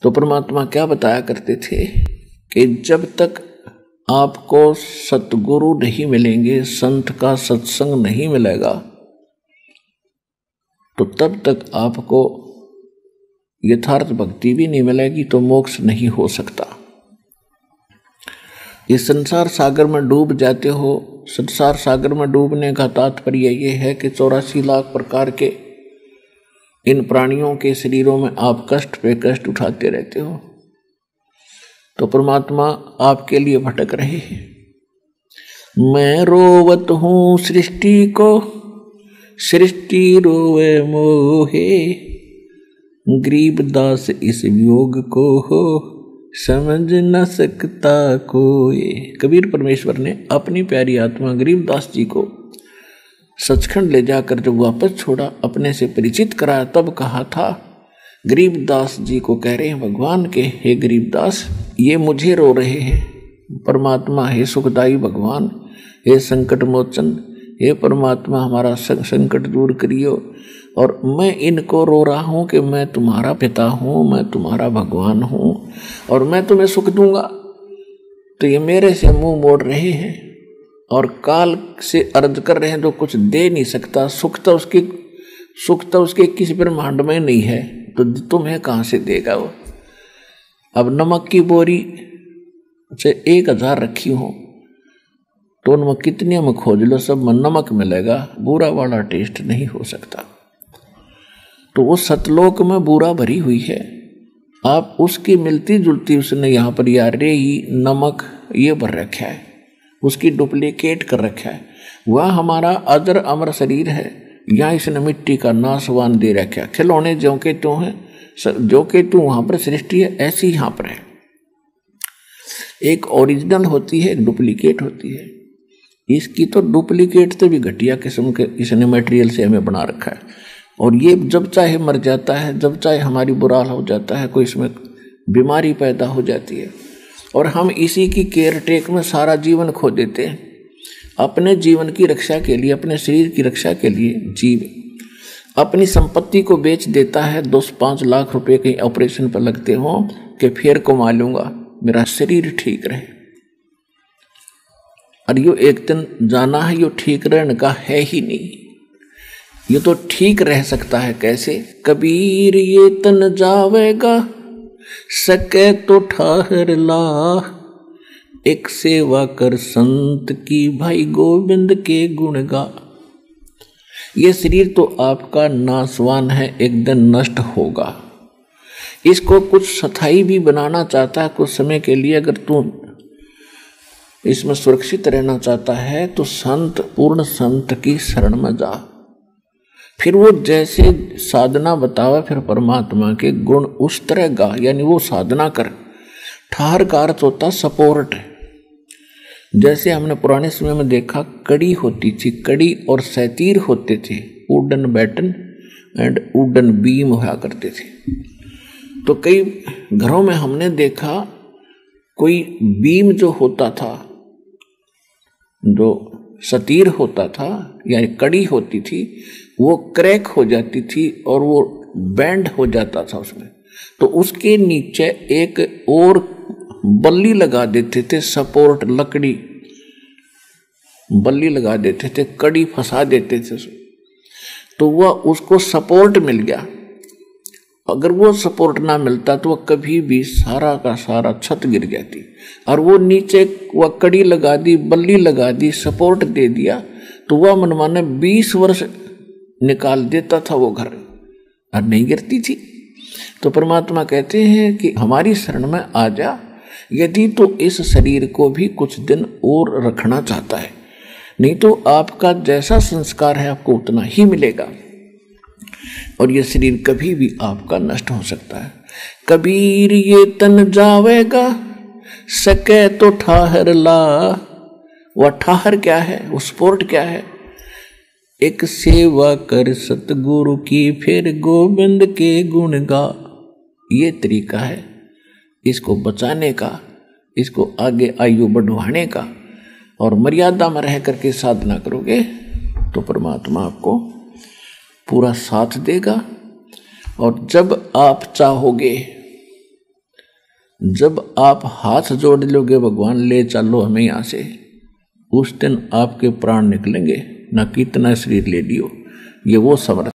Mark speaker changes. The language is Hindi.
Speaker 1: तो परमात्मा क्या बताया करते थे कि जब तक आपको सतगुरु नहीं मिलेंगे, संत का सत्संग नहीं मिलेगा, तो तब तक आपको यथार्थ भक्ति भी नहीं मिलेगी, तो मोक्ष नहीं हो सकता। इस संसार सागर में डूब जाते हो। संसार सागर में डूबने का तात्पर्य ये है कि 84 लाख प्रकार के इन प्राणियों के शरीरों में आप कष्ट पे कष्ट उठाते रहते हो। तो परमात्मा आपके लिए भटक रहे हैं। मैं रोवत हूँ सृष्टि को, सृष्टि रोवे मोहे, गरीबदास इस वियोग को हो, समझ न सकता कोई। कबीर परमेश्वर ने अपनी प्यारी आत्मा गरीबदास जी को सचखंड ले जाकर जब वापस छोड़ा, अपने से परिचित कराया, तब कहा था, गरीबदास जी को कह रहे हैं भगवान के, हे गरीबदास ये मुझे रो रहे हैं। परमात्मा हे सुखदाई भगवान, हे संकट मोचन, हे परमात्मा हमारा संकट दूर करियो, और मैं इनको रो रहा हूँ कि मैं तुम्हारा पिता हूँ, मैं तुम्हारा भगवान हूँ और मैं तुम्हें सुख दूंगा। तो ये मेरे से मुंह मोड़ रहे हैं और काल से अर्ज कर रहे हैं जो कुछ दे नहीं सकता। सुख तो उसके किसी ब्रह्मांड में नहीं है, तो तुम्हें कहाँ से देगा वो। अब नमक की बोरी से 1000 रखी हो तो उनमें कितने में खोज लो, सब में नमक मिलेगा, बुरा वाला टेस्ट नहीं हो सकता। तो वो सतलोक में बुरा भरी हुई है, आप उसकी मिलती जुलती उसने यहाँ पर यार रे ही नमक ये भर रखा है, उसकी डुप्लीकेट कर रखा है। वह हमारा अजर अमर शरीर है, यहाँ इसने मिट्टी का नासवान दे रखा है। खिलौने जो के तू है, जो के तू वहाँ पर सृष्टि है, ऐसी यहाँ पर है। एक ओरिजिनल होती है, एक डुप्लीकेट होती है। इसकी तो डुप्लीकेट से भी घटिया किस्म के इसने मटेरियल से हमें बना रखा है, और ये जब चाहे मर जाता है, जब चाहे हमारी बुरा हाल हो जाता है, कोई इसमें बीमारी पैदा हो जाती है, और हम इसी की केयर टेक में सारा जीवन खो देते हैं। अपने जीवन की रक्षा के लिए, अपने शरीर की रक्षा के लिए जीव अपनी संपत्ति को बेच देता है। 2-5 लाख रुपए कहीं ऑपरेशन पर लगते हो कि फिर कमा लूंगा, मेरा शरीर ठीक रहे। और यो एक दिन जाना है, यो ठीक रहने का है ही नहीं। ये तो ठीक रह सकता है कैसे? कबीर ये तन जावेगा, सके तो ठहर ला, एक सेवा कर संत की, भाई गोविंद के गुण गा। ये शरीर तो आपका नासवान है, एक दिन नष्ट होगा। इसको कुछ स्थायी भी बनाना चाहता है कुछ समय के लिए, अगर तू इसमें सुरक्षित रहना चाहता है तो संत, पूर्ण संत की शरण में जा। फिर वो जैसे साधना बतावा, फिर परमात्मा के गुण उस तरह गा, यानी वो साधना कर। ठहर का अर्थ होता सपोर्ट। जैसे हमने पुराने समय में देखा, कड़ी होती थी, कड़ी और सैतीर होते थे, wooden batten and wooden beam हुआ करते थे। तो कई घरों में हमने देखा कोई बीम जो होता था, जो सतीर होता था यानी कड़ी होती थी, वो क्रैक हो जाती थी और वो बैंड हो जाता था उसमें। तो उसके नीचे एक और बल्ली लगा देते थे, सपोर्ट लकड़ी बल्ली लगा देते थे, कड़ी फंसा देते थे, तो वह उसको सपोर्ट मिल गया। अगर वो सपोर्ट ना मिलता तो वह कभी भी सारा का सारा छत गिर जाती। और वो नीचे वह कड़ी लगा दी, बल्ली लगा दी, सपोर्ट दे दिया, तो वह मनमाने 20 वर्ष निकाल देता था वो घर, और नहीं गिरती थी। तो परमात्मा कहते हैं कि हमारी शरण में आ जा, यदि तो इस शरीर को भी कुछ दिन और रखना चाहता है, नहीं तो आपका जैसा संस्कार है आपको उतना ही मिलेगा, और यह शरीर कभी भी आपका नष्ट हो सकता है। कबीर ये तन जावेगा, सके तो ठहर ला। वह ठहर क्या है, वो सपोर्ट क्या है? एक सेवा कर सतगुरु की, फिर गोविंद के गुण गा। ये तरीका है इसको बचाने का, इसको आगे आयु बढ़वाने का, और मर्यादा में रह करके साधना करोगे तो परमात्मा आपको पूरा साथ देगा। और जब आप चाहोगे जब आप हाथ जोड़ लोगे भगवान ले चलो हमें यहाँ से, उस दिन आपके प्राण निकलेंगे, ना कितना शरीर ले लियो। ये वो समर्थ